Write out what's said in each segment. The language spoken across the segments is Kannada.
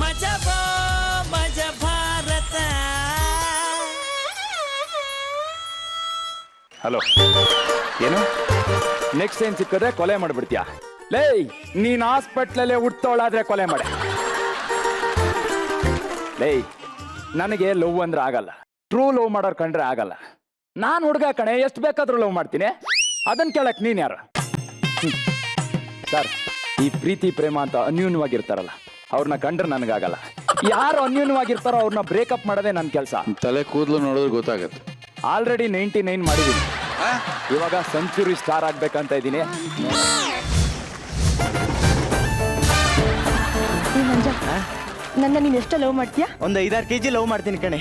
ಮಜ ಭಾರತ. ಹಲೋ, ಏನು ನೆಕ್ಸ್ಟ್ ಏನ್ ಸಿಕ್ಕಿದ್ರೆ ಕೊಲೆ ಮಾಡ್ಬಿಡ್ತೀಯಾ? ಲೇ, ನೀನ್ ಹಾಸ್ಪಿಟ್ಲಲ್ಲೇ ಹುಟ್ಟೋಳಾದ್ರೆ ಕೊಲೆ ಮಾಡೆ. ಲೇ, ನನಗೆ ಲವ್ ಅಂದ್ರೆ ಆಗಲ್ಲ, ಟ್ರೂ ಲವ್ ಮಾಡೋರ್ ಕಂಡ್ರೆ ಆಗಲ್ಲ. ನಾನ್ ಹುಡುಗ ಕಣೆ, ಎಷ್ಟು ಬೇಕಾದ್ರೂ ಲವ್ ಮಾಡ್ತೀನಿ. ಅದನ್ನ ಕೇಳಕ್ ನೀನ್ ಯಾರು? ಸರ್, ಈ ಪ್ರೀತಿ ಪ್ರೇಮ ಅಂತ ಅನ್ಯೂನ್ಯವಾಗಿರ್ತಾರಲ್ಲ, ಅವ್ರನ್ನ ಕಂಡ್ರೆ ನನಗಾಗಲ್ಲ. ಯಾರು ಅನ್ಯೂನ್ಯವಾಗಿರ್ತಾರೋ ಅವ್ರನ್ನ ಬ್ರೇಕಪ್ ಮಾಡೋದೇ ನನ್ನ ಕೆಲಸ. ತಲೆ ಕೂದಲು ನೋಡಿದ್ರೆ ಗೊತ್ತಾಗತ್ತೆ. ಆಲ್ರೆಡಿ 99 ಮಾಡಿದೀನಿ, ಇವಾಗ ಸೆಂಚುರಿ ಸ್ಟಾರ್ ಆಗ್ಬೇಕಂತ ಇದ್ದೀನಿ. ನನ್ನ ನೀನ್ ಎಷ್ಟು ಲವ್ ಮಾಡ್ತೀಯಾ? ಒಂದು 5-6 kg ಲವ್ ಮಾಡ್ತೀನಿ ಕಣೆ.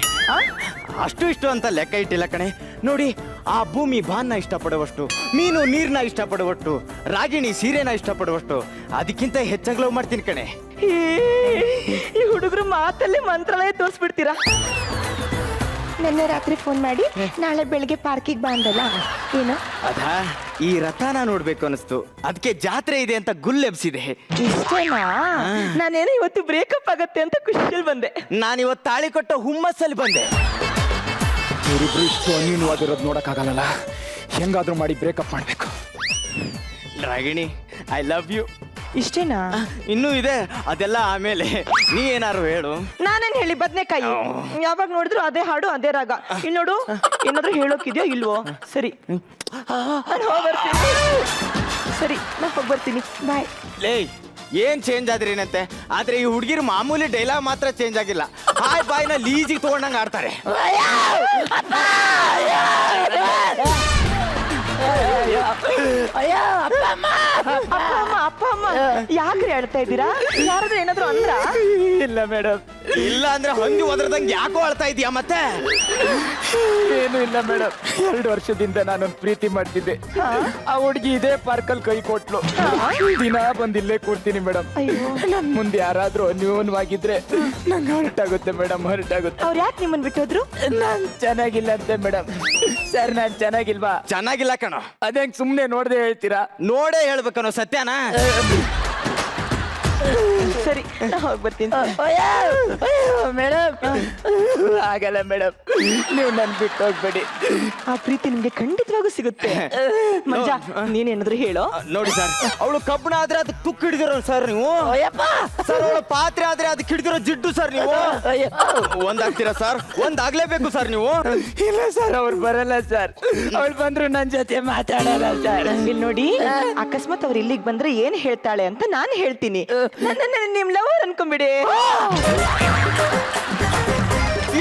ಅಷ್ಟು ಇಷ್ಟು ಅಂತ ಲೆಕ್ಕ ಇಟ್ಟಿಲ್ಲ ಕಣೆ. ನೋಡಿ, ಆ ಭೂಮಿ ಬಾನ್ನ ಇಷ್ಟಪಡುವಷ್ಟು, ಮೀನು ನೀರ್ನ ಇಷ್ಟಪಡುವಷ್ಟು, ರಾಗಿಣಿ ಸೀರೆನ ಇಷ್ಟಪಡುವಷ್ಟು, ಅದಕ್ಕಿಂತ ಹೆಚ್ಚಾಗಿ ಲವ್ ಮಾಡ್ತೀನಿ ಕಣೆ. ಈ ಹುಡುಗರು ಮಾತಲ್ಲೇ ಮಂತ್ರಾಲಯ ತೋರಿಸ್ಬಿಡ್ತೀರಾ? ನಿನ್ನೆ ರಾತ್ರಿ ಫೋನ್ ಮಾಡಿ ನಾಳೆ ಬೆಳಿಗ್ಗೆ ಪಾರ್ಕಿಗೆ ಬಾ ಅಂದಲ್ಲ, ಏನು? ಅದಾ, ಈ ರಥನ ನೋಡ್ಬೇಕು ಅನಿಸ್ತು, ಅದಕ್ಕೆ ಜಾತ್ರೆ ಇದೆ ಅಂತ ಗುಲ್ಲೆಬ್ಸಿದೆ. ಇಷ್ಟೇನಾ? ನಾನೇನೋ ಇವತ್ತು ಬ್ರೇಕಪ್ ಆಗತ್ತೆ ಅಂತ ಖುಷಿಯಲ್ಲಿ ಬಂದೆ. ನಾನಿವತ್ತು ತಾಳಿ ಕೊಟ್ಟ ಹುಮ್ಮಸ್ಸಲ್ಲಿ ಬಂದೆ. ಇವರಿಬ್ರು ಇಷ್ಟು ಅನ್ಯೂನ್ಯವಾಗಿರೋದು ನೋಡಕ್ಕಾಗಲ್ಲ, ಹೆಂಗಾದ್ರೂ ಮಾಡಿ ಬ್ರೇಕಪ್ ಮಾಡ್ಬೇಕು. Ragini, I love you. ಇಷ್ಟೇನಾ? ಇನ್ನೂ ಇದೆ, ಅದೆಲ್ಲ ಆಮೇಲೆ. ನೀ ಏನಾರು ಹೇಳು. ನಾನೇನ್ ಹೇಳಿ, ಬದ್ನೆಕಾಯಿ ಯಾವಾಗ ನೋಡಿದ್ರು ಅದೇ ಹಾಡು ಅದೇ ರಾಗ. ಇಲ್ಲಿ ನೋಡು, ಏನಾದ್ರು ಹೇಳೋಕಿದ್ಯೋ ಇಲ್ವೋ? ಸರಿ, ನಾನು ಹೋಗ್ಬರ್ತೀನಿ. ಸರಿ, ನಾನು ಹೋಗ್ಬರ್ತೀನಿ, ಬಾಯ್. ಲೇ, ಏನ್ ಚೇಂಜ್ ಆದ್ರಿ ಏನಂತೆ? ಆದ್ರೆ ಈ ಹುಡುಗಿರು ಮಾಮೂಲಿ ಡೈಲಾಗ್ ಮಾತ್ರ ಚೇಂಜ್ ಆಗಿಲ್ಲ. ಹಾಯ್ ಬಾಯ್ನ ಲೀಜಿಗೆ ತಗೊಂಡಂಗ ಆಡ್ತಾರೆ. ಅಪ್ಪ ಅಮ್ಮ ಯಾಕ್ರಿ ಹೇಳ್ತಾ ಇದ್ದೀರಾ? ಯಾರಾದ್ರೂ ಏನಾದ್ರು ಅಂದ್ರ? ಇಲ್ಲ ಮೇಡಮ್. ಇಲ್ಲ ಅಂದ್ರೆ ಹಂದಿ ಒದರ್ದಂಗೆ ಯಾಕೋ ಅಳ್ತಾ ಇದೀಯಾ ಮತ್ತೆ? ಏನು ಇಲ್ಲ ಮೇಡಮ್, 2 ವರ್ಷದಿಂದ ನಾನೊಂದು ಪ್ರೀತಿ ಮಾಡ್ತಿದ್ದೆ. ಆ ಹುಡುಗಿ ಇದೇ ಪಾರ್ಕಲ್ಲಿ ಕೈ ಕೊಟ್ಲು. ದಿನ ಬಂದಿಲ್ಲೇ ಕೂರ್ತೀನಿ ಮೇಡಮ್. ನನ್ ಮುಂದೆ ಯಾರಾದ್ರೂ ಅನ್ಯೂನ್ಯವಾಗಿದ್ರೆ ನಂಗೆ ಹರ್ಟ್ ಆಗುತ್ತೆ ಮೇಡಮ್, ಹರ್ಟ್ ಆಗುತ್ತೆ. ಅವ್ರು ಯಾಕೆ ನಿಮ್ಮನ್ ಬಿಟ್ಟೋದ್ರು? ನಾನ್ ಚೆನ್ನಾಗಿಲ್ಲ ಅಂತೆ ಮೇಡಮ್. ಸರ್, ನಾನ್ ಚೆನ್ನಾಗಿಲ್ವಾ? ಚೆನ್ನಾಗಿಲ್ಲ ಕಣೋ. ಅದೇಂಗ್ ಸುಮ್ನೆ ನೋಡ್ದೆ ಹೇಳ್ತೀರಾ? ನೋಡೇ ಹೇಳ್ಬೇಕನ್ನೋ ಸತ್ಯನಾ? ಸರಿ, ನಾ ಹೋಗ್ಬರ್ತೀನಿ. ಮೇಡಮ್, ಆಗಲ್ಲ ಮೇಡಮ್, ನೀವು ನನ್ ಬಿಟ್ಟು ಹೋಗ್ಬೇಡಿ. ಆ ಪ್ರೀತಿ ನಿಮ್ಗೆ ಖಂಡಿತವಾಗೂ ಸಿಗುತ್ತೆ. ಮಂಜಾ, ನೀನೇನಾದ್ರು ಹೇಳೋ. ನೋಡಿ ಸರ್, ಅವಳು ಕಬ್ಬಣ ಆದ್ರೆ ಅದಕ್ಕೆ ತುಕ್ಕು ಹಿಡಿದಿರೋ ಸರ್ ನೀವು. ಸರ್, ಅವಳ ಪಾತ್ರೆ ಆದ್ರೆ ಅದಕ್ಕೆ ಹಿಡಿದಿರೋ ಜಿಡ್ಡು ಸರ್ ನೀವು. ಒಂದಾಗ್ತೀರಾ ಸರ್? ಒಂದಾಗ್ಲೇಬೇಕು ಸರ್ ನೀವು. ಇಲ್ಲ ಸರ್, ಅವ್ರು ಬರಲ್ಲ ಸರ್. ಅವ್ಳು ಬಂದ್ರು ನನ್ ಜೊತೆ ಮಾತಾಡಲ್ಲ ಸರ್. ಇಲ್ಲಿ ನೋಡಿ, ಅಕಸ್ಮಾತ್ ಅವ್ರು ಇಲ್ಲಿಗೆ ಬಂದ್ರೆ ಏನ್ ಹೇಳ್ತಾಳೆ ಅಂತ ನಾನು ಹೇಳ್ತೀನಿ. ನಿಮ್ ಲವರ್ ಅನ್ಕೊಂಬಿಡಿ.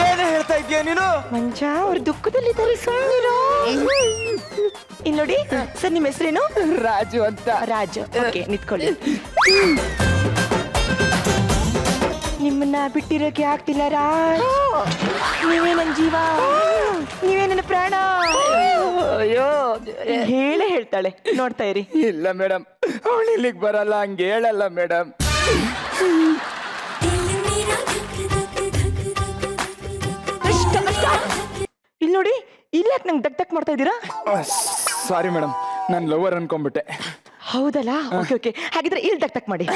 ಏನೇ ಹೇಳ್ತಾ ಇದ್ದೀಯ ನೀನು? ಮಂಜಾ, ಅವ್ರ ದುಃಖದಲ್ಲಿದ್ದಾರೆ, ಸುಮ್ಮನಿರೋ. ಇಲ್ಲಿ ನೋಡಿ ಸರ್, ನಿಮ್ಮ ಹೆಸರೇನು? ರಾಜು ಅಂತ. ರಾಜು, ಓಕೆ, ನಿಂತ್ಕೊಳ್ಳಿ. ನಿಮ್ಮನ್ನ ಬಿಟ್ಟಿರೋಕೆ ಆಗ್ತಿಲ್ಲ ರಾಜ್. ನೀವೇ ನನ್ನ ಜೀವ, ನೀವೇ ನನ್ನ ಪ್ರಾಣ. ಅಯ್ಯೋ, ಹೇಳೇ ಹೇಳ್ತಾಳೆ, ನೋಡ್ತಾ ಇರಿ. ಇಲ್ಲ ಮೇಡಮ್, ಅವಳು ಇಲ್ಲಿಗೆ ಬರಲ್ಲ, ಹಂಗೆ ಹೇಳಲ್ಲ ಮೇಡಮ್. ಇಲ್ಲಿ ನೋಡಿ, ಇಲ್ಲಿ ಯಾಕೆ ನಂಗೆ ಡಕ್ ಮಾಡ್ತಾ ಇದ್ದೀರಾ? ಸಾರಿ ಮೇಡಮ್, ನಾನು ಲವರ್ ಅನ್ಕೊಂಡ್ಬಿಟ್ಟೆ. ಹೌದಲ್ಲ? ಓಕೆ ಓಕೆ, ಹಾಗಿದ್ರೆ ಇಲ್ಲಿ ಡಕ್ ಮಾಡಿ.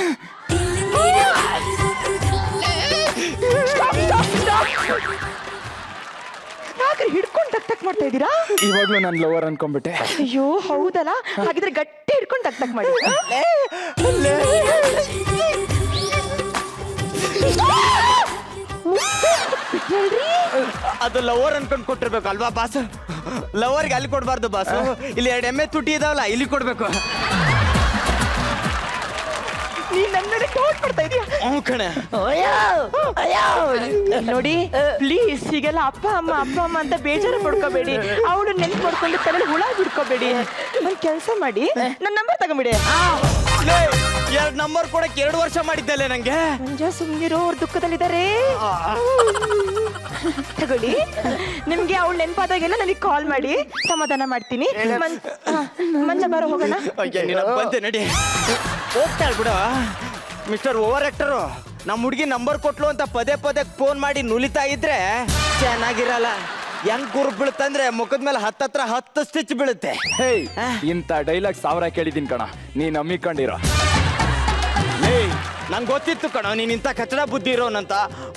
ಯಾಕ್ರಿ ಹಿಡ್ಕೊಂಡು ಡಕ್ ಮಾಡ್ತಾ ಇದ್ದೀರಾ? ಇವಾಗ್ಲೂ ನಾನು ಲವರ್ ಅನ್ಕೊಂಡ್ಬಿಟ್ಟೆ. ಅಯ್ಯೋ, ಹೌದಲ್ಲ? ಹಾಗಿದ್ರೆ ಗಟ್ಟಿ ಹಿಡ್ಕೊಂಡು ಡಕ್ ಮಾಡಿ. ಅದು ಲವರ್ ಅನ್ಕೊಂಡ್ ಕೊಟ್ಟಿರ್ಬೇಕು ಅಲ್ವಾ ಬಾಸ್? ಲವರ್ಗೆ ಅಲ್ಲಿ ಕೊಡ್ಬಾರ್ದು ಬಾಸ್. ಇಲ್ಲಿ 2 ಎಮ್ಮೆ ತುಟಿ ಇದಾವಲ್ಲ, ಇಲ್ಲಿ ಕೊಡ್ಬೇಕು. ನೀನ್ ನನ್ನ ಕೋಟ್ ಮಾಡ್ತಾ ಇದೀಯ? ಕಣೆ. ನೋಡಿ ಪ್ಲೀಸ್, ಹೀಗೆಲ್ಲ ಅಪ್ಪ ಅಮ್ಮ ಅಂತ ಬೇಜಾರು ಪಡ್ಕೋಬೇಡಿ. ಅವಳು ನೆನ್ಪು ಮಾಡ್ಕೊಂಡು ತಲೆಯಲ್ಲಿ ಹುಳ ಬಿಡ್ಕೋಬೇಡಿ. ಒಂದ್ ಕೆಲಸ ಮಾಡಿ, ನನ್ನ ನಂಬರ್ ತಗೊಂಬಿಡಿ. 2 ನಂಬರ್ ಕೊಡಕ್ಕೆ 2 ವರ್ಷ ಮಾಡಿದ್ದಲ್ಲೇ ನಂಗೆ. ಮಂಜಾ, ಸುಮ್ನಿರೋ, ಅವ್ರ ದುಃಖದಲ್ಲಿದ್ದಾರೆ. ತಗೊಳ್ಳಿ, ನಿಮ್ಗೆ ಅವಳು ನೆನಪಾದಾಗೆಲ್ಲ ನನಗೆ ಕಾಲ್ ಮಾಡಿ, ಸಮಾಧಾನ ಮಾಡ್ತೀನಿ. ಮಂಜಾ, ಬರೋ ಹೋಗೋಣ. ಬಂತೆ ನಡಿ. ಹೋಗ್ತಾಳ್ ಬಿಡ. ಮಿಸ್ಟರ್ ಓವರ್ ಆಕ್ಟರು, ನಮ್ಮ ಹುಡುಗಿ ನಂಬರ್ ಕೊಟ್ಲು ಅಂತ ಪದೇ ಫೋನ್ ಮಾಡಿ ನುಲಿತಾ ಇದ್ರೆ ಚೆನ್ನಾಗಿರಲ್ಲ. ಹೆಂಗ್ ಗುರುಪ್ ಬೀಳುತ್ತಂದ್ರೆ ಮುಖದ ಮೇಲೆ 10 ಸ್ಟಿಚ್ ಬೀಳುತ್ತೆ. ಇಂಥ ಡೈಲಾಗ್ 1000 ಕೇಳಿದೀನಿ ಕಣ, ನೀನ್ ನಂಬಿಕೊಂಡಿರೋ. ನಂಗೆ ಗೊತ್ತಿತ್ತು ಕಣೋ ನೀನ್ ಇಂಥ ಕಚಡ ಬುದ್ಧಿ ಇರೋನಂತ.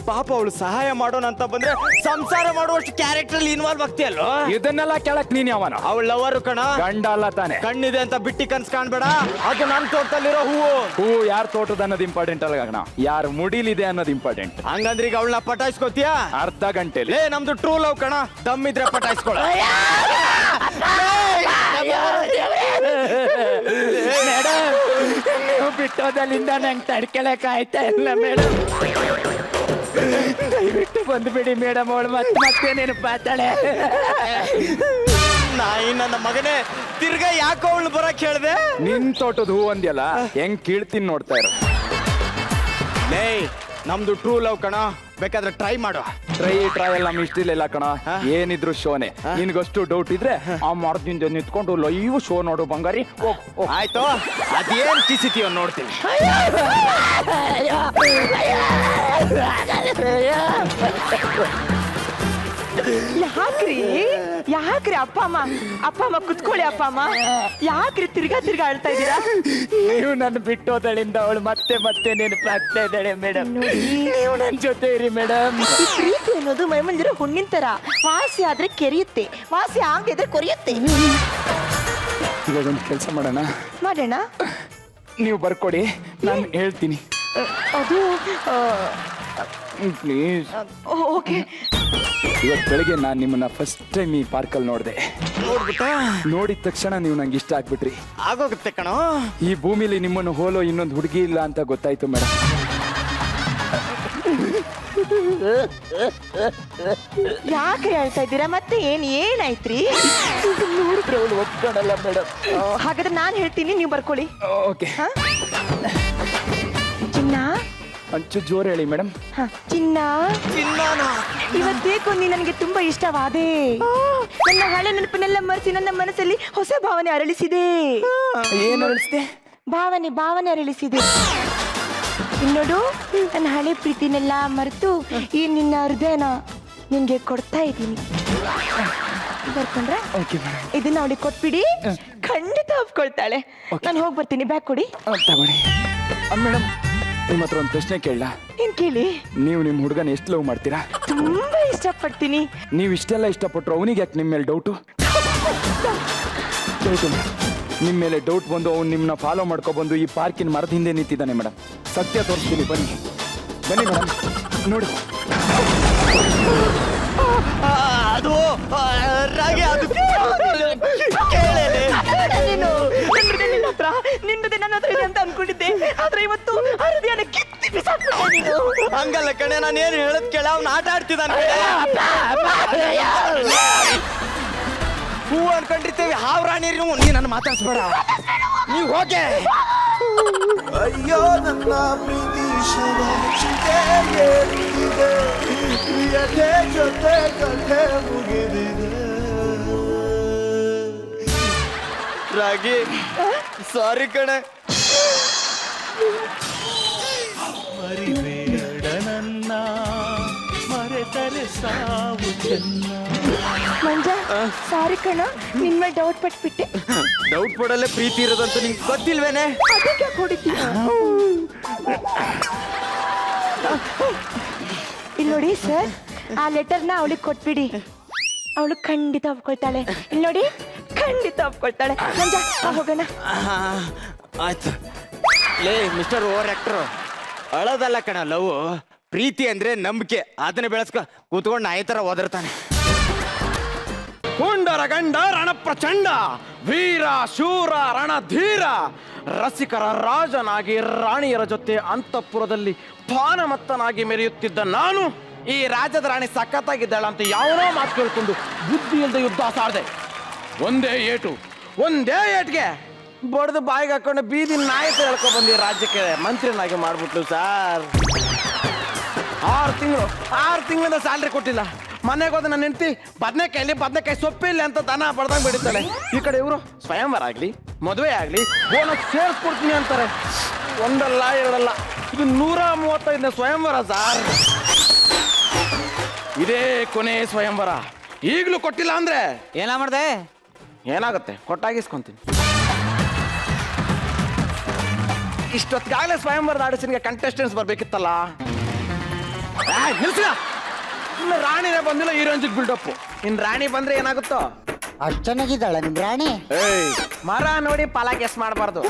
ಪಾಪ ಅವಳು ಸಹಾಯ ಮಾಡೋಣಂತ ಬಂದ್ರೆ ಸಂಸಾರ ಮಾಡುವಷ್ಟು ಕ್ಯಾರೆಕ್ಟರ್ ಅಲ್ಲಿ ಇನ್ವಾಲ್ವ್ ಆಗ್ತೀಯಲ್ಲೋ. ಇದನ್ನೆಲ್ಲ ಕೇಳಕ್ ನೀನ್ ಯಾವನ? ಅವಳ ಲವರು ಕಣ. ಗಂಡ ಅಲ್ಲ ತಾನೆ. ಕಣ್ಣಿದೆ ಅಂತ ಬಿಟ್ಟಿ ಕನ್ಸ್ ಕಾಣ್ಬೇಡ. ಅದು ನನ್ ತೋಟದಲ್ಲಿರೋ ಹೂವು. ಹೂವು ಯಾರ್ ತೋಟದ ಅನ್ನೋದು ಇಂಪಾರ್ಟೆಂಟ್ ಅಲ್ಲ ಕಣ, ಯಾರು ಮುಡಿಲಿದೆ ಅನ್ನೋದು ಇಂಪಾರ್ಟೆಂಟ್. ಹಂಗಂದ್ರೆ ಈಗ ಅವಳನ್ನ ಪಟಾಯಿಸ್ಕೋತೀಯಾ? ಅರ್ಧ ಗಂಟೆಲಿ. ನಮ್ದು ಟ್ರೂ ಲವ್ ಕಣ, ದಮ್ ಇದ್ರೆ ಪಟಾಯಿಸ್ಕೊಳ. ಮೇಡಮ್, ನೀವು ಬಿಟ್ಟೋದಲ್ಲಿಂದ ನಂಗೆ ತಡ್ಕೊಳಕ್ ಆಯ್ತಾ ಇಲ್ಲ ಮೇಡಮ್. ದಯವಿಟ್ಟು ಬಂದ್ಬಿಡಿ ಮೇಡಮ್, ಅವಳು ಮತ್ತೆ ನೆನಪಾತಾಳೆ. ನಾಯಿ ನನ್ನ ಮಗನೇ, ತಿರ್ಗಾ ಯಾಕೋ ಅವಳು ಬರಕ್ ಹೇಳ್ದೆ? ನಿನ್ ತೋಟದ ಹೂ ಅಂದ್ಯಲ್ಲ, ಹೆಂಗ್ ಕೀಳ್ತೀನಿ ನೋಡ್ತಾ ಇರು. ನಮ್ದು ಟ್ರೂ ಲವ್ ಕಣ, ಬೇಕಾದ್ರೆ ಟ್ರೈ ಮಾಡು. ಟ್ರೈ ಎಲ್ಲ ನಮ್ಮ ಇಷ್ಟಿಲ್ಲ ಕಣ, ಏನಿದ್ರು ಶೋನೆ. ನಿನ್ಗಷ್ಟು ಡೌಟ್ ಇದ್ರೆ ಆ ಮರದಿಂದ ನಿಂತ್ಕೊಂಡು ಲೈವ್ ಶೋ ನೋಡು ಬಂಗಾರಿ. ಆಯ್ತು, ಅದೇನ್ ಕಿಸಿತೀವ ನೋಡ್ತೀನಿ. ಯಾಕ್ರಿ ಅಪ್ಪ ಅಮ್ಮ ಕುತ್ಕೊಳ್ಳಿ. ಅಪ್ಪ ಅಮ್ಮ ಯಾಕ್ರಿ ತಿರ್ಗಾ ಅಳ್ತಾ ಇದ್ದೀರಾ? ನೀವು ನನ್ನ ಬಿಟ್ಟೋದಳಿಂದ ಅವಳು ಮತ್ತೆ ನೆನಪಾಗ್ತಾ ಇದ್ದಾಳೆ ಮೇಡಮ್. ನೀವು ನನ್ನ ಜೊತೆ ಇರಿ ಮೇಡಮ್. ಪ್ರೀತಿ ಅನ್ನೋದು ಮೈಮಂದಿರೋ ಹುಣ್ಣಿನ ತರ, ವಾಸಿ ಆದ್ರೆ ಕೆರಿಯುತ್ತೆ, ವಾಸಿ ಆಗದಿದ್ರೆ ಕೊರಿಯುತ್ತೆ. ಇವಾಗ ಒಂದು ಕೆಲಸ ಮಾಡೋಣ. ನೀವು ಬರ್ಕೊಡಿ, ನಾನು ಹೇಳ್ತೀನಿ. ಅದು ಪ್ಲೀಸ್. ಓಕೆ. ಇವತ್ತು ಬೆಳಿಗ್ಗೆ ನಾನು ನಿಮ್ಮನ್ನ ಫಸ್ಟ್ ಟೈಮ್ ಈ ಪಾರ್ಕಲ್ಲಿ ನೋಡಿದೆ. ನೋಡಿದ ತಕ್ಷಣ ನೀವು ನಂಗೆ ಇಷ್ಟ ಆಗ್ಬಿಟ್ರಿ. ಆಗೋಗುತ್ತೆ ಕಣೋ. ಈ ಭೂಮಿಲಿ ನಿಮ್ಮನ್ನು ಹೋಲೋ ಇನ್ನೊಂದು ಹುಡುಗಿ ಇಲ್ಲ ಅಂತ ಗೊತ್ತಾಯ್ತು ಮೇಡಮ್. ಯಾಕೆ ಹೇಳ್ತಾ ಇದ್ದೀರಾ? ಮತ್ತೆ ಏನಾಯ್ತ್ರಿ? ನೋಡಿದ್ರೆ ಅವಳು ಒಪ್ಕೊಳಲ್ಲ ಮೇಡಮ್. ಹಾಗಾದ್ರೆ ನಾನು ಹೇಳ್ತೀನಿ, ನೀವು ಬರ್ಕೊಳ್ಳಿ. ಓಕೆ. ಚಿನ್ನ, ಒಂಚೂರು ಜೋರು ಹೇಳಿ ಮೇಡಮ್. ಚಿನ್ನ, ಇವತ್ತೇಕೋ ನೀ ನನಗೆ ತುಂಬಾ ಇಷ್ಟವಾದೆ. ನನ್ನ ಹಳೆ ನೆನಪನ್ನೆಲ್ಲ ಮರೆಸಿ ನನ್ನ ಮನಸ್ಸಲ್ಲಿ ಹೊಸ ಭಾವನೆ ಅರಳಿಸಿದೆ. ಏನು ಅರಳಿಸಿದೆ? ಭಾವನೆ ಅರಳಿಸಿದೆ. ಇನ್ನೋಡು, ನನ್ನ ಹಳೆ ಪ್ರೀತಿನೆಲ್ಲ ಮರೆತು ಈ ನಿನ್ನ ಹೃದಯನ ನಿನ್ಗೆ ಕೊಡ್ತಾ ಇದ್ದೀನಿ. ಬರ್ಕೊಂಡ್ರೆ ಇದನ್ನ ಅವಳಿಗೆ ಕೊಟ್ಬಿಡಿ, ಖಂಡಿತ ಒಪ್ಕೊಳ್ತಾಳೆ. ನಾನು ಹೋಗಿ ಬರ್ತೀನಿ, ಬ್ಯಾಗ್ ಕೊಡಿ. ತಗೊಳ್ಳಿ ಮೇಡಮ್. ನಿಮ್ಮ ಹತ್ರ ಒಂದು ಪ್ರಶ್ನೆ ಕೇಳಲ್ಲ? ಏನ್ ಕೇಳಿ? ನೀವು ನಿಮ್ಮ ಹುಡುಗನ ಎಷ್ಟು ಲವ್ ಮಾಡ್ತೀರಾ? ತುಂಬಾ ಇಷ್ಟಪಡ್ತೀನಿ. ನೀವು ಇಷ್ಟೆಲ್ಲ ಇಷ್ಟಪಟ್ರು ಅವನಿಗೆ ಯಾಕೆ ನಿಮ್ಮ ಮೇಲೆ ಡೌಟು? ನಿಮ್ಮ ಮೇಲೆ ಡೌಟ್ ಬಂದು ಅವ್ನು ನಿಮ್ಮನ್ನ ಫಾಲೋ ಮಾಡ್ಕೊಬಂದು ಈ ಪಾರ್ಕಿನ ಮರದ ಹಿಂದೆ ನಿಂತಿದ್ದಾನೆ ಮೇಡಮ್. ಸತ್ಯ ತೋರಿಸ್ತೀನಿ, ಬನ್ನಿ ಮೇಡಮ್, ನೋಡಿ. ಅದು ರಾಗಿ, ಅದು ನಿನ್ನದೇ ನನ್ನ ಹತ್ರ ಇದೆ ಅಂತ ಅನ್ಕೊಂಡಿದ್ದೆ, ಆದ್ರೆ ಇವತ್ತು ಹೃದಯನ ಕಿತ್ತಿ ಬಿಸಾಕ್ಬಿಟ್ಟೆ ನೀನು. ಹಂಗಲ್ಲ ಕಣೆ, ನಾನು ಏನು ಹೇಳದ್ ಕೇಳ, ಅವ್ನು ಆಟ ಆಡ್ತಿದ್ದಾನೆ. ಹೂ ಅನ್ಕೊಂಡಿರ್ತೇವೆ, ಹಾವ್ರಾಣಿ ನೀ ನನ್ನ ಮಾತಾಡ್ಸ್ಬೇಡ, ನೀವು ಹೋಗೆ. ಅಯ್ಯೋ ನನ್ನ ಪ್ರೀತಿ ಜೊತೆ ಕಥೆ ಮುಗಿದಿದೆ. ರಾಗಿ, ಸಾರಿ ಕಣೆ. ಮರಿಬೇಡ ನನ್ನ, ಮರೆತರೆ ಸಾವು ಚೆನ್ನ. ಮಂಜ, ಸಾರಿ ಕಣ, ನಿನ್ ಮೇಲೆ ಡೌಟ್ ಪಟ್ಬಿಟ್ಟೆ. ಡೌಟ್ ಪಡಲ್ಲೇ ಪ್ರೀತಿ ಇರೋದಂತ ನಿಂಗೆ ಗೊತ್ತಿಲ್ವೇನೆ? ಅದಕ್ಕೆ ಕೊಡಿದ್ದೀಯ. ಇಲ್ಲಿ ನೋಡಿ ಸರ್, ಆ ಲೆಟರ್ನ ಅವಳಿಗೆ ಕೊಟ್ಬಿಡಿ, ಅವಳು ಖಂಡಿತ ಒಪ್ಕೊಳ್ತಾಳೆ. ಇಲ್ಲಿ ನೋಡಿ, ಖಂಡಿತ ಒಪ್ಕೊಳ್ತಾಳೆ. ಮಂಜ, ಹೋಗೋಣ. ಆಯ್ತು. ಲೇ ಮಿಸ್ಟರ್ ಓವರ್ ಆಕ್ಟರ್, ಅಳೋದಲ್ಲ ಕಣ ಲವ್. ಪ್ರೀತಿ ಅಂದ್ರೆ ನಂಬಿಕೆ, ಅದನ್ನ ಬೆಳೆಸ್ಕೊ. ಕೂತ್ಕೊಂಡು ನಾಯಿ ತರ ಓದಿರ್ತಾನೆ. ಕುಂಡರ ಗಂಡ ರಣ ಪ್ರಚಂಡ, ವೀರ ಶೂರ ರಣಧೀರ, ರಸಿಕರ ರಾಜನಾಗಿ ರಾಣಿಯರ ಜೊತೆ ಅಂತಃಪುರದಲ್ಲಿ ಪಾನಮತ್ತನಾಗಿ ಮೆರೆಯುತ್ತಿದ್ದ ನಾನು ಈ ರಾಜ್ಯದ ರಾಣಿ ಸಖತ್ತಾಗಿದ್ದಾಳ ಅಂತ ಯಾವನೋ ಮಾತು ಕೇಳ್ಕೊಂಡು ಬುದ್ಧಿಯಿಂದ ಯುದ್ಧ ಸಾರ್ದೆ. ಒಂದೇ ಏಟ್ಗೆ ಬಡ್ದು ಬಾಯಿಗೆ ಹಾಕೊಂಡು ಬೀದಿ ನಾಯಿ ಹೇಳ್ಕೊ ಬಂದು ಈ ರಾಜ್ಯಕ್ಕೆ ಮಂತ್ರಿನಾಗಿ ಮಾಡ್ಬಿಟ್ಲು ಸರ್. 6 ತಿಂಗಳಿಂದ ಸ್ಯಾಲ್ರಿ ಕೊಟ್ಟಿಲ್ಲ. ಮನೆಗೆ ಹೋದ ನನ್ನ ಹೆಂಡತಿ ಬದನೆಕಾಯಿ ಸೊಪ್ಪಿಲ್ಲ ಅಂತ ದನ ಬಡ್ದಂಗೆ ಬೆಳೀತಾಳೆ. ಈ ಕಡೆ ಇವರು ಸ್ವಯಂವರ ಆಗಲಿ ಮದುವೆ ಆಗಲಿ ಬೋನಸ್ ಸೇರಿಸ್ಕೊಡ್ತೀನಿ ಅಂತಾರೆ. ಒಂದಲ್ಲ ಎರಡಲ್ಲ, ಇದು 135ನೇ ಸ್ವಯಂವರ ಸಾರ್. ಇದೇ ಕೊನೆ ಸ್ವಯಂವರ. ಈಗಲೂ ಕೊಟ್ಟಿಲ್ಲ ಅಂದ್ರೆ ಏನ ಮಾಡ್ದೆ? ಏನಾಗುತ್ತೆ, ಕೊಟ್ಟಾಗಿಸ್ಕೊಂತೀನಿ. ಇಷ್ಟೊತ್ತಿಗಾಗಲೇ ಸ್ವಯಂವರದ ಆಡಿಷನ್ಗೆ ಕಂಟೆಸ್ಟೆಂಟ್ಸ್ ಬರ್ಬೇಕಿತ್ತಲ್ಲ. ನಿಲ್ಸಿದ ಇನ್ನು ರಾಣಿನೇ ಬಂದಿಲ್ಲ, ಈ ರೇಂಜಿಗೆ ಬಿಲ್ಡಪ್. ಇನ್ ರಾಣಿ ಬಂದ್ರೆ ಏನಾಗುತ್ತೋ? ಅಷ್ಟ್ ಚೆನ್ನಾಗಿದ್ದಾಳ ನಿಮ್ ರಾಣಿ? ಏಯ್, ಮರ ನೋಡಿ ಫಲ ಗೆಸ್ ಮಾಡಬಾರ್ದು.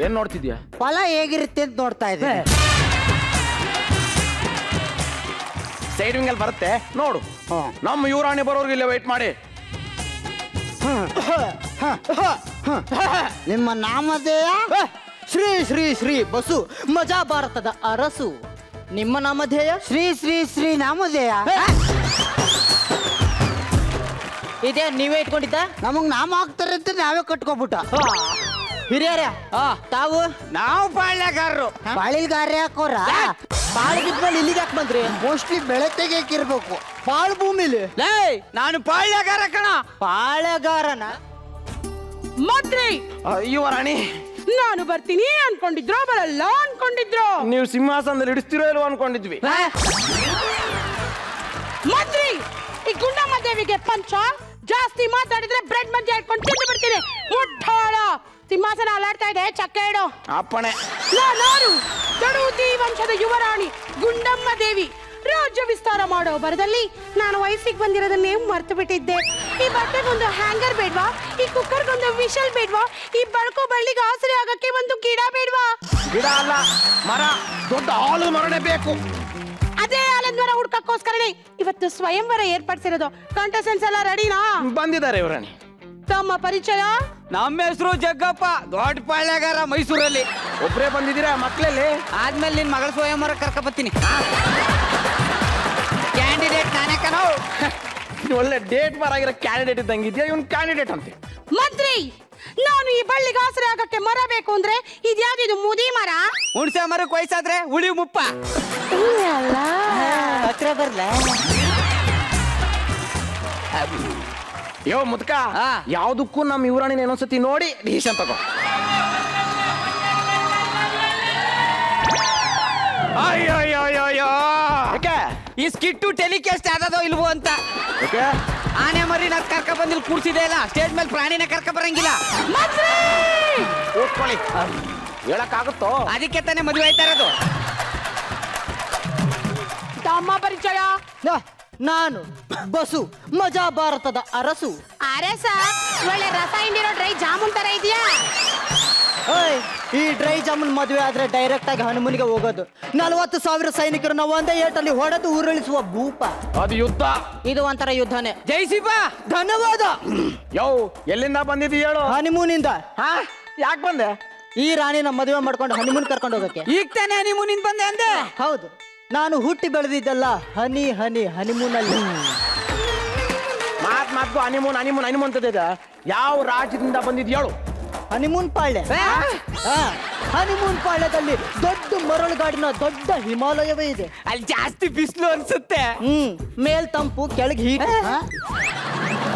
ಏನ್ ನೋಡ್ತಿದ್ಯಾ? ಫಲ ಹೇಗಿರುತ್ತೆ ಅಂತ ನೋಡ್ತಾ ಇದ್ದೆ. ಸೈಡ್ ವಿಂಗ್ ಅಲ್ಲಿ ಬರುತ್ತೆ ನೋಡು. ನಮ್ಮ ಯುವರಾಣಿ ಬರೋರ್ಗೆ ಇಲ್ಲೇ ವೆಯ್ಟ್ ಮಾಡಿ. ನಿಮ್ಮ ನಾಮಧೇಯ ಶ್ರೀ ಶ್ರೀ ಶ್ರೀ ಬಸು ಮಜಾ ಭಾರತದ ಅರಸು. ನಿಮ್ಮ ನಾಮಧೇಯ ಶ್ರೀ ಶ್ರೀ ಶ್ರೀ ನಾಮಧೇಯ. ಇದೇ ನೀವೇ ಇಟ್ಕೊಂಡಿದ್ದ? ನಮಗ್ ನಾಮ ಹಾಕ್ತಾರೆ ಅಂತ ನಾವೇ ಕಟ್ಕೊಬಿಟ್ಟ. ಹಿರಿಯರ ತಾವು? ನಾವು ಪಾಳ್ಯಗಾರರು. ಬಾಳಿಲ್ಗಾರ ಹಾಕೋರ? ಬಾಳ್ ಬಿದ್ಮೇಲೆ ಇಲ್ಲಿಗೆ ಯಾಕೆ ಬಂದ್ರಿ? ಮೋಸ್ಟ್ಲಿ ಬೆಳೆ ತೆಗಿಯಕ್ಕಿರ್ಬೇಕು. ಬಾಳ್ ಭೂಮಿಲಿ. ನಾನು ಪಾಳ್ಯಗಾರ ಕಣ. ಬಾಳೆಗಾರನ? ಮಂತ್ರಿ, ಯುವರಾಣಿ, ನಾನು ಬರ್ತೀನಿ ಅನ್ಕೊಂಡಿದ್ರೋ ಬರಲ್ಲ ಅನ್ಕೊಂಡಿದ್ರೋ? ನೀವು ಸಿಂಹಾಸನದಲ್ಲಿ ಇಡಿಸ್ತಿರೋ ಇಲ್ವೋ ಅನ್ಕೊಂಡಿದ್ವಿ. ಮಂತ್ರಿ, ಈ ಗುಂಡಮ್ಮ ದೇವಿಗೆ ಪಂಚ ಜಾಸ್ತಿ ಮಾತಾಡಿದ್ರೆ ಬ್ರೆಡ್ ಮಧ್ಯೆ ಹಾಕೊಂಡು ತಿಂದು ಬಿಡ್ತೀನಿ. ಮುಟ್ಟಾಳ ಸಿಂಹಾಸನ ಅಲಾಡ್ತಾ ಇದೆ, ಚಕ್ಕೆ ಇಡು. ಅಪ್ಪಣೆ. ನಾನು ತಡೂತಿ ವಂಶದ ಯುವರಾಣಿ ಗುಂಡಮ್ಮ ದೇವಿ ರಾಜ್ಯ ವಿಸ್ತಾರ ಮಾಡೋ ಬರದಲ್ಲಿ ನಾನು ವಯಸ್ಸಿಗೆ ಬಂದಿರೋದನ್ನೇ ಮರ್ತು ಬಿಟ್ಟಿದ್ದೆ. ಈ ಬಟ್ಟೆಗೊಂದು ಹ್ಯಾಂಗರ್ ಬೇಡ್ವಾ? ಈ ಕುಕ್ಕರ್ಗೊಂದು ವಿಷಲ್ ಬೇಡ್ವಾ? ಈ ಬಳ್ಕೋ ಬಳ್ಳಿಗೆ ಆಸರೆ ಆಗಕ್ಕೆ ಒಂದು ಗಿಡ ಬೇಡ್ವಾ? ಗಿಡ ಅಲ್ಲ, ಮರ. ದೊಡ್ಡ ಆಲದ ಮರನೇ ಬೇಕು. ಅದೇ ಆಲದ ಹುಡ್ಕಕ್ಕೋಸ್ಕರನೇ ಇವತ್ತು ಸ್ವಯಂವರ ಏರ್ಪಡಿಸಿರೋದು. ಕಂಟೆಸ್ಟೆಂಟ್ಸ್ ಎಲ್ಲ ರೆಡಿನಾ? ಬಂದಿದ್ದಾರೆ ಯುವರಾಣಿ. ತಮ್ಮ ಪರಿಚಯ? ನಮ್ಮ ಹೆಸರು ಜಗ್ಗಪ್ಪ, ದೊಡ್ಡ ಪಾಳ್ಯಗಾರ ಮೈಸೂರಲ್ಲಿ. ಒಬ್ರೇ ಬಂದಿದ್ದೀರಾ? ಮಕ್ಳಲ್ಲಿ ಆದ್ಮೇಲೆ ನಿನ್ ಮಗಳ ಸ್ವಯಂವರ ಕರ್ಕ ಬರ್ತೀನಿ. ಕ್ಯಾಂಡಿಡೇಟ್ ನಾನೇ ಕಣೋ. ಒಳ್ಳೆ ಡೇಟ್ ಬರಾಗಿರೋ ಕ್ಯಾಂಡಿಡೇಟ್ ಇದ್ದಂಗಿದ್ಯಾ. ಇವನ್ ಕ್ಯಾಂಡಿಡೇಟ್ ಅಂತೆ. ಮಂತ್ರಿ, ನಾನು ಈ ಬಳ್ಳಿಗೆ ಆಸರೆ ಆಗಕ್ಕೆ ಮರ ಬೇಕು ಅಂದ್ರೆ ಇದ್ಯಾವ್ದಿದು ಮುದಿ ಮರ? ಹುಣ್ಸೆ ಮರಕ್ಕೆ ವಯಸ್ಸಾದ್ರೆ ಉಳಿ ಮುಪ್ಪ. ಹತ್ರ ಬರ್ಲ? ಯೋ ಮುದ್ಕ, ಆ. ಯಾವ್ದಕ್ಕೂ ನಮ್ಮ ಯುವರಾಣಿನ ಏನೊಂದ್ಸತಿ ನೋಡಿ ಡಿಸಿಷನ್ ತಗೋ. ಅಯ್ಯೋ ಯಾಕೆ? ಈ ಸ್ಕಿಟ್ಟು ಟೆಲಿಕಾಸ್ಟ್ ಆದದೋ ಇಲ್ವೋ ಅಂತ. ಯಾಕೆ? ಆನೆ ಮರಿ ನಾನ್ ಕರ್ಕ ಬಂದಿಲ್ ಕೂರ್ಸಿದೆ ಇಲ್ಲ, ಸ್ಟೇಜ್ ಮೇಲೆ ಪ್ರಾಣಿನ ಕರ್ಕ ಬರಂಗಿಲ್ಲ. ಕೂತ್ಕೊಳ್ಳಿ. ಹೇಳಕ್ಕಾಗುತ್ತೋ? ಅದಕ್ಕೆ ತಾನೇ ಮದುವೆ ಆಯ್ತಾ ಇರೋದು. ತಮ್ಮ ಪರಿಚಯ? ನಾನು ಬಸು ಮಜಾ ಭಾರತದ ಅರಸು. ಅರಸ ಒಳ್ಳೆ ರಸ ಹಿಂಡಿರೋ ಡ್ರೈ ಜಾಮೂನ್ ತರ ಇದೆಯಾ? ಓಯ್, ಈ ಡ್ರೈ ಜಾಮೂನ್ ಮದುವೆ ಆದ್ರೆ ಡೈರೆಕ್ಟ್ ಆಗಿ ಹನುಮನಿಗೆ ಹೋಗೋದು. 40,000 ಸೈನಿಕರು ನಾವು ಒಂದೇ ಏಟಲ್ಲಿ ಹೊಡೆದು ಉರುಳಿಸುವ ಭೂಪ. ಅದು ಯುದ್ಧ. ಇದು ಒಂಥರ ಯುದ್ಧನೇ. ಜೈಸಿಬ, ಧನ್ಯವಾದ. ಯೋ, ಎಲ್ಲಿಂದ ಬಂದಿದ್ದೀ ಹೇಳು? ಹನಿಮೂನಿಂದ. ಹಾ, ಯಾಕೆ ಬಂದೆ? ಈ ರಾಣಿನ ಮದುವೆ ಮಾಡ್ಕೊಂಡು ಹನಿಮೂನ್ ಕರ್ಕೊಂಡು ಹೋಗಕ್ಕೆ. ಈಗ ತಾನೇ ಹನಿಮೂನಿಂದ ಬಂದೆ ಅಂದೆ. ಹೌದು, ನಾನು ಹುಟ್ಟಿ ಬೆಳೆದಿದ್ದಲ್ಲ ಹನಿಮೂನಲ್ಲಿ. ಮಾತ್ಗೂ ಹನಿಮೂನ್ ಅಂತದಿದೆ. ಯಾವ ರಾಜ್ಯದಿಂದ ಬಂದಿದ್ ಹೇಳು? ಹನಿಮೂನ್ ಪಾಳ್ಯ. ಹನಿಮೂನ್ ಪಾಳ್ಯದಲ್ಲಿ ದೊಡ್ಡ ಮರಳುಗಾಡಿನ ದೊಡ್ಡ ಹಿಮಾಲಯವೇ ಇದೆ. ಅಲ್ಲಿ ಜಾಸ್ತಿ ಬಿಸಿಲು ಅನ್ಸುತ್ತೆ. ಮೇಲ್ ತಂಪು ಕೆಳಗೆ ಹೀಟ್.